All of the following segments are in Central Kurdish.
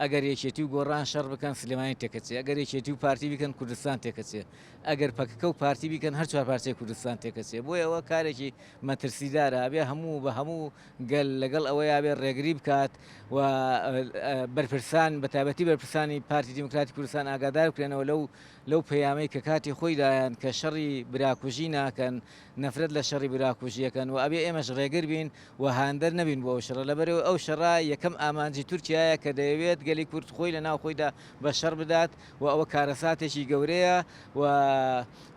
ئەگەر یەکێتی و گۆڕان شەڕ بکەن سلێمانی تێکەچێ، ئەگەر یەکێتی و پارتی بیکەن کوردستان تێکەچێ، ئەگەر پەکەکە و پارتی بیکەن هەر چوار پارچەی کوردستان تێکەچێ. بۆیە ئەوە کارێکی مەترسیدارە، ئەبێ هەموو بە هەموو گەل لەگەڵ ئەوەیە بێ ڕێگری بکات و بەرپرسان بەتابەتی بەرپرسانی پارتی دیموکراتی کوردستان ئاگادار بکرێنەوە لەو پەیامەی کە کاتی خۆیدایان کە شەڕی براکوژی ناکەن، نەفرەت لە شەڕی براکوژیەکەن و ئەبێ ئێمەش ڕێگر بین و هاندەر نەبین بۆ ئەو شەڕە. لەبەرەوە ئەو شەڕا یەکەم ئامانجی تورکیایە کە دەیەوێت گەلی کورد خۆی لە ناو خۆیدا بە شەڕ بدات و ئەوە کارەساتێکی گەورەیە و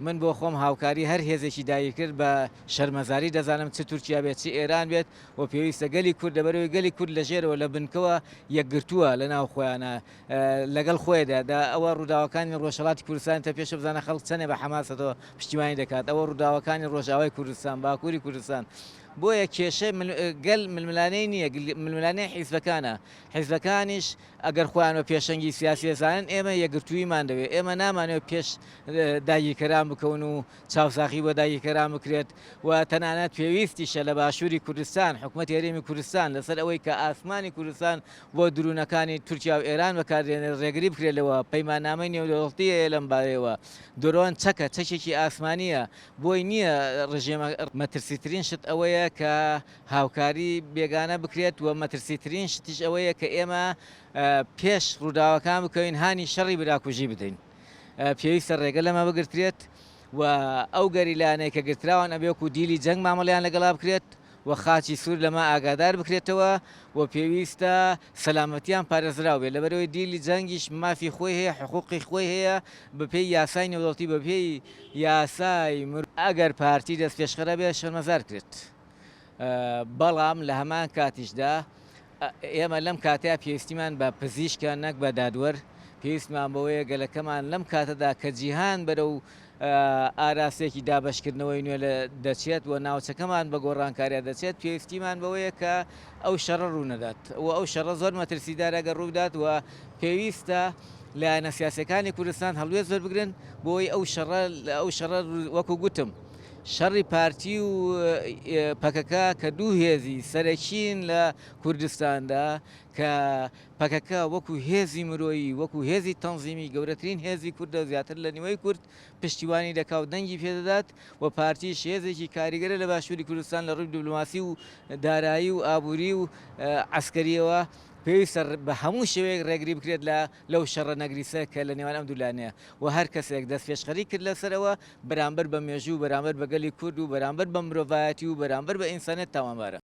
من بۆ خۆم هاوکاری هەر هێزێکی داگیر کرد بە شەرمەزاری دەزانم چ تورکیا بێت چی ئێران بێت و پێویستە گەلی کورد لەبەرەوەی گەلی کورد لە ژێرەوە لە بنکەوە یەکگرتووە لە ناو خۆیانە لەگەڵ خۆیدا ئەوە ڕووداوەکانی ڕۆژهەڵاتی کوردستان تا پێش بزانە خەڵک چەنێ بە حەماسەتەوە پشتیوانی دەکات، ئەوە ڕووداوەکانی ڕۆژاوای کوردستان باکووری کوردستان. بۆیە کێشە گەل ململانەی نییە، ململانەی حیزبەکانە، حیزبەکانیش ئەگەر خۆیان بە پێشەنگی سیاسی دەزانن ئێمە یەکگرتوویمان دەوێت، ئێمە نامانەوە پێش داگیرکەران بکەون و چاوساخی بۆ داگیرکەران بکرێت و تەنانەت پێویستیشە لە باشووری کوردستان حکوومەتی هەرێمی کوردستان لەسەر ئەوەی کە ئاسمانی کوردستان بۆ درونەکانی تورکیا و ئێران بەکاردێنێت ڕێگری بکرێتەوە پەیماننامەی نێودەوڵەتیە لەم بارەیەوە. درۆن چەکە چەکێکی ئاسمانیە، بۆی نییە ڕژێمە مەترسیترین شت ئەوەیە کە هاوکاری بێگانە بکرێت و مەترسیترین شتیش ئەوەیە کە ئێمە پێش ڕووداوەکان بکەوین هانی شەڕی براکوژی بدەین. پێویستە ڕێگە لەمە بگرترێت و ئەو گەریلانەیە کە گرتراوان ئەبێ و دیلی جەنگ مامەڵیان لەگەڵا بکرێت و خاچی سوور لەمە ئاگادار بکرێتەوە و پێویستە سەلامەتیان پارێزراو بێت. لەبەرەوەی دیلی جەنگیش مافی خۆی هەیە، حقوقی خۆی هەیە بەپێی یاسای نێودەوڵەتی، بەپێی یاسای ئەگەر پارتی دەست پێشخەرە بێت شەرمەزار کرێت. بەڵام لە هەمان کاتیشدا ئێمە لەم کاتەیە پێویستیمان بە پزیشکە نەک بە دادوەر، پێویستمان بەوەیە گەلەکەمان لەم کاتەدا کە جیهان بەرەو ئاراستێکی دابشکردنەوەی نوێ دەچێت و ناوچەکەمان بە گۆڕانکاریە دەچێت، پێویستیمان بەوەیە کە ئەو شەڕە ڕوونەدات و ئەو شەڕە زۆر مەترسیدارەگە ڕوودات و پێویستە لایەنە سیاسەکانی کوردستان هەڵوێ زۆر بگرن بۆی ئەو شەڕە وەکو گوتم شەڕی پارتی و پەکەکە کە دوو هێزی سەرەکین لە کوردستاندا کە پەکەکە وەکو هێزی مرۆیی وەکو هێزی تەنزیمی گەورەترین هێزی کوردە زیاتر لە نیوەی کورد پشتیوانی دەکا و دەنگی پێدەدات و پارتیش هێزێکی کاریگەرە لە باشووری کوردستان لە ڕووی دیپلۆماسی و دارایی و ئابووری و عەسکەریەوە. پێویستە بە هەموو شێوەیەک ڕێگری بکرێت لەو شەڕە نەگریسە کە لە نێوان ئەم دوولانەیە و هەر کەسێک دەست پێشخەری کرد لەسەرەوە بەرامبەر بە مێژوو، بەرامبەر بە گەلی کورد و بەرامبەر بە مرۆڤایەتی و بەرامبەر بە ئینسانێت تاوانبارە.